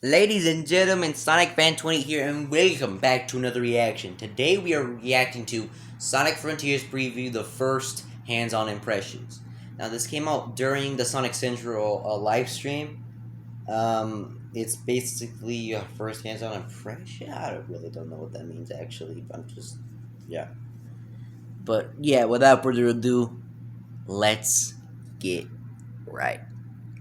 Ladies and gentlemen, Sonic Fan 20 here, and welcome back to another reaction. Today we are reacting to Sonic Frontiers Preview, the first hands-on impressions. Now this came out during the Sonic Central live stream. It's basically a first hands-on impression. I really don't know what that means actually. Yeah. But yeah, without further ado, let's get right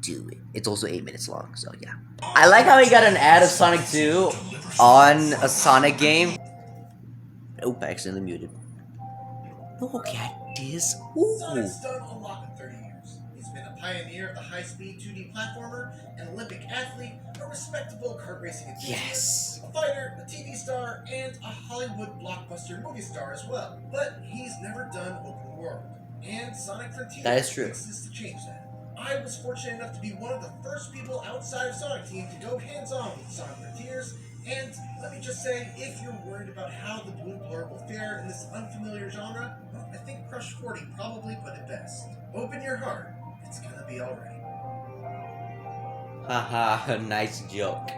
to it. It's also 8 minutes long, so yeah. I like how he got an ad of Sonic 2 on a Sonic game. Oh, I accidentally muted. Look at this. Ooh. Sonic's done a lot in 30 years. He's been a pioneer of the high-speed 2D platformer, an Olympic athlete, a respectable kart racing enthusiast, a fighter, a TV star, and a Hollywood blockbuster movie star as well. But he's never done open world. And Sonic Frontiers fixes to change that. I was fortunate enough to be one of the first people outside of Sonic Team to go hands-on with Sonic Frontiers, and let me just say, if you're worried about how the blue blur will fare in this unfamiliar genre, well, I think Crush 40 probably put it best. Open your heart, it's gonna be alright. Haha, nice joke.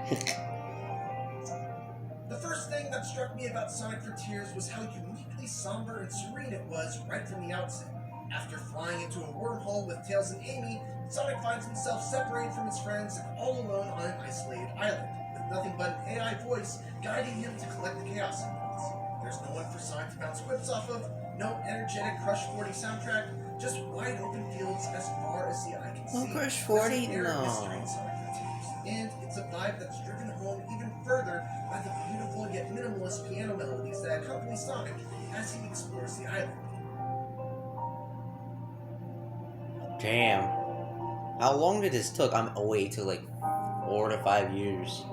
The first thing that struck me about Sonic Frontiers was how uniquely somber and serene it was right from the outset. After flying into a wormhole with Tails and Amy, Sonic finds himself separated from his friends and all alone on an isolated island, with nothing but an AI voice guiding him to collect the Chaos Emeralds. There's no one for Sonic to bounce quips off of, no energetic Crush 40 soundtrack, just wide open fields as far as the eye can see. Crush 40? No. And it's a vibe that's driven home even further by the beautiful yet minimalist piano melodies that accompany Sonic as he explores the island. Damn. How long did this took? I'm away to like 4 to 5 years.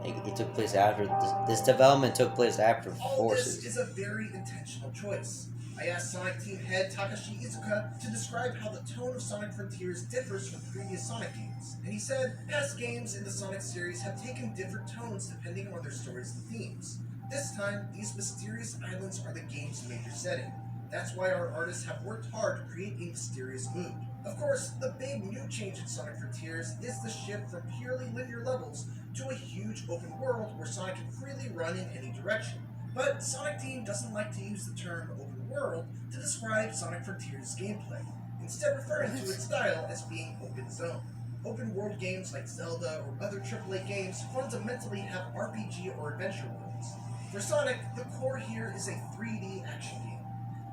Like, it took place after this development took place after Forces. This is a very intentional choice. I asked Sonic Team head Takashi Iizuka to describe how the tone of Sonic Frontiers differs from previous Sonic games, and he said past games in the Sonic series have taken different tones depending on their stories and themes. This time, these mysterious islands are the game's major setting. That's why our artists have worked hard to create a mysterious mood. Of course, the big new change in Sonic Frontiers is the shift from purely linear levels to a huge open world where Sonic can freely run in any direction. But Sonic Team doesn't like to use the term open world to describe Sonic Frontiers' gameplay, instead referring to its style as being open zone. Open world games like Zelda or other AAA games fundamentally have RPG or adventure worlds. For Sonic, the core here is a 3D action game.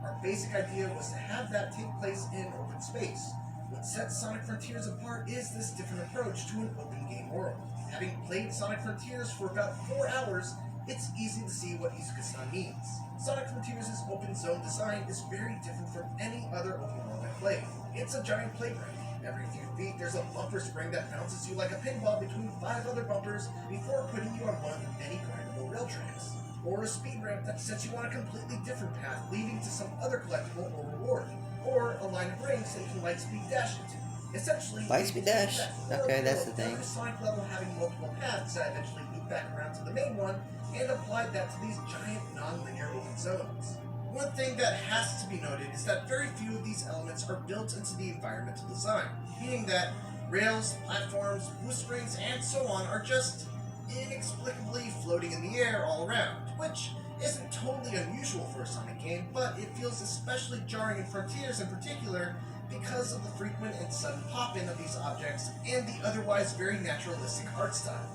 Our basic idea was to have that take place in open space. What sets Sonic Frontiers apart is this different approach to an open game world. Having played Sonic Frontiers for about 4 hours, it's easy to see what Iizuka-san means. Sonic Frontiers' open zone design is very different from any other open world I played. It's a giant playground. Every few feet there's a bumper spring that bounces you like a pinball between 5 other bumpers before putting you on one of the many grindable rail tracks. Or a speed ramp that sets you on a completely different path leading to some other collectible or reward. Or a line of rings that you can lightspeed dash into. Essentially, Lightspeed dash? Okay, that's the thing. Every Sonic level having multiple paths that eventually loop back around to the main one, and applied that to these giant non-linear open zones. One thing that has to be noted is that very few of these elements are built into the environmental design, meaning that rails, platforms, boost springs, and so on are just inexplicably floating in the air all around, which isn't totally unusual for a Sonic game, but it feels especially jarring in Frontiers in particular because of the frequent and sudden pop-in of these objects and the otherwise very naturalistic art style.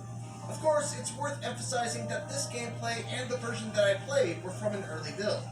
Of course, it's worth emphasizing that this gameplay and the version that I played were from an early build,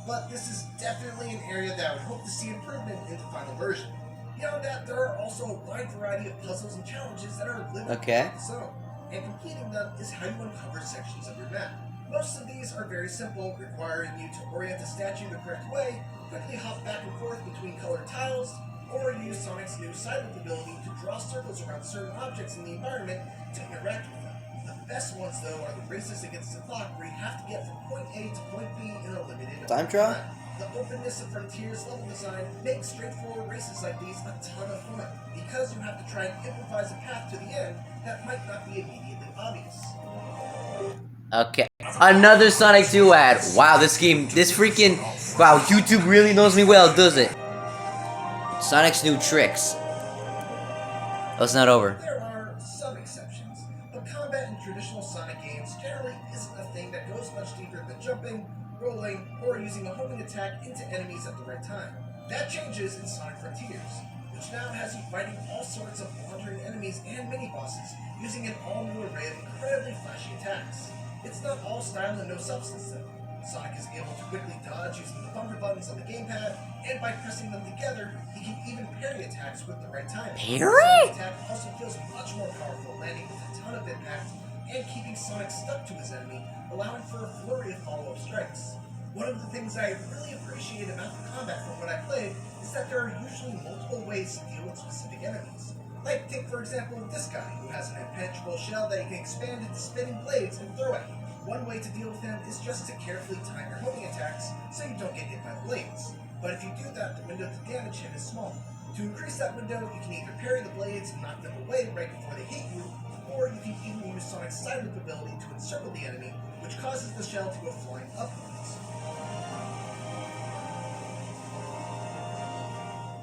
but this is definitely an area that I would hope to see improvement in the final version. Beyond that, there are also a wide variety of puzzles and challenges that are limited to the zone, and completing them is how you uncover sections of your map. Most of these are very simple, requiring you to orient the statue the correct way, quickly hop back and forth between colored tiles, or use Sonic's new silent ability to draw circles around certain objects in the environment to interact with them. The best ones, though, are the races against the clock where you have to get from point A to point B in a limited time trial. The openness of Frontiers level design makes straightforward races like these a ton of fun, because you have to try and improvise a path to the end that might not be immediately obvious. Okay, another Sonic 2 ad. Wow, this freaking, wow, YouTube really knows me well, does it? Sonic's new tricks. Oh, it's not over. There are some exceptions. The But combat in traditional Sonic games generally isn't a thing that goes much deeper than jumping, rolling, or using a homing attack into enemies at the right time. That changes in Sonic Frontiers, which now has you fighting all sorts of wandering enemies and mini-bosses using an all-new array of incredibly flashy attacks. It's not all style and no substance though. Sonic is able to quickly dodge using the bumper buttons on the gamepad, and by pressing them together, he can even parry attacks with the right timing. Parry? The attack also feels much more powerful, landing with a ton of impact, and keeping Sonic stuck to his enemy, allowing for a flurry of follow-up strikes. One of the things I really appreciate about the combat from what I played is that there are usually multiple ways to deal with specific enemies. Like, take for example this guy, who has an impenetrable shell that he can expand into spinning blades and throw at you. One way to deal with him is just to carefully time your homing attacks so you don't get hit by the blades. But if you do that, the window to damage him is small. To increase that window, you can either parry the blades and knock them away right before they hit you, or you can even use Sonic's side loop ability to encircle the enemy, which causes the shell to go flying upwards.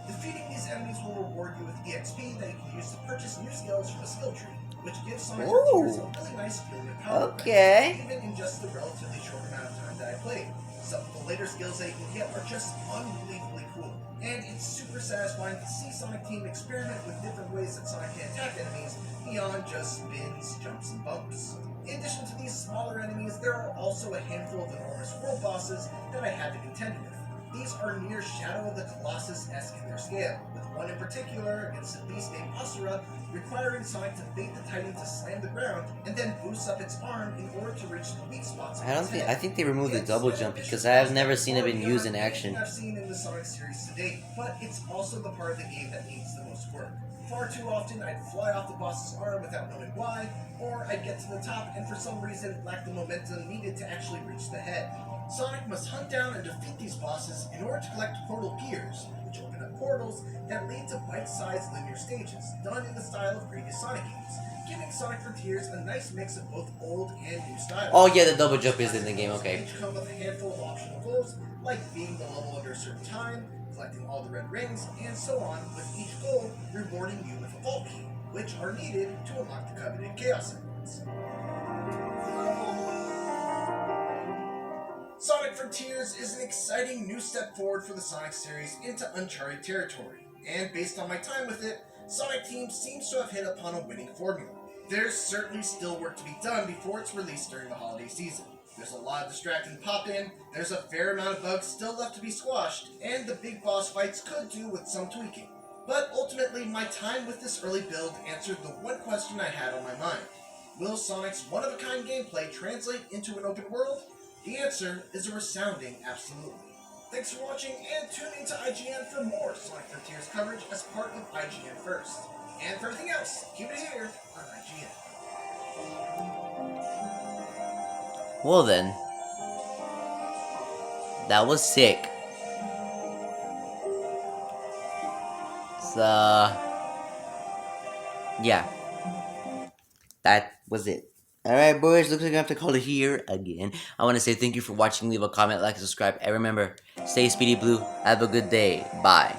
Defeating these enemies will reward you with EXP that you can use to purchase new skills from a skill tree, which gives Sonic Frontiers a really nice feeling of power, even in just the relatively short amount of time that I played. Some of the later skills that you can get are just unbelievably cool, and it's super satisfying to see Sonic Team experiment with different ways that Sonic can attack enemies beyond just spins, jumps, and bumps. In addition to these smaller enemies, there are also a handful of enormous world bosses that I had to contend with. These are near Shadow of the Colossus-esque in their scale, with one in particular against a beast named Asura, requiring Sonic to bait the Titan to slam the ground and then boost up its arm in order to reach the weak spots. I think they removed the double jump because I have never seen it been used in action. I've seen in the Sonic series to date, but it's also the part of the game that needs the most work. Far too often, I'd fly off the boss's arm without knowing why, or I'd get to the top and for some reason lack the momentum needed to actually reach the head. Sonic must hunt down and defeat these bosses in order to collect portal gears, which open up portals that lead to bite-sized linear stages, done in the style of previous Sonic games, giving Sonic Frontiers a nice mix of both old and new styles. Oh yeah, the double jump is in the game, okay. Each come with a handful of optional goals, like beating the level under a certain time, collecting all the red rings, and so on, with each goal rewarding you with a vault key, which are needed to unlock the coveted Chaos Emeralds. Sonic Frontiers is an exciting new step forward for the Sonic series into uncharted territory, and based on my time with it, Sonic Team seems to have hit upon a winning formula. There's certainly still work to be done before it's released during the holiday season. There's a lot of distracting pop-in, there's a fair amount of bugs still left to be squashed, and the big boss fights could do with some tweaking. But ultimately, my time with this early build answered the one question I had on my mind. Will Sonic's one-of-a-kind gameplay translate into an open world? The answer is a resounding absolutely. Thanks for watching, and tune into IGN for more Sonic Frontiers coverage as part of IGN First. And for everything else, keep it here on IGN. Well then, that was sick. So, yeah, that was it. Alright boys, looks like I have to call it here again. I want to say thank you for watching, leave a comment, like, subscribe, and remember, stay speedy blue, have a good day, bye.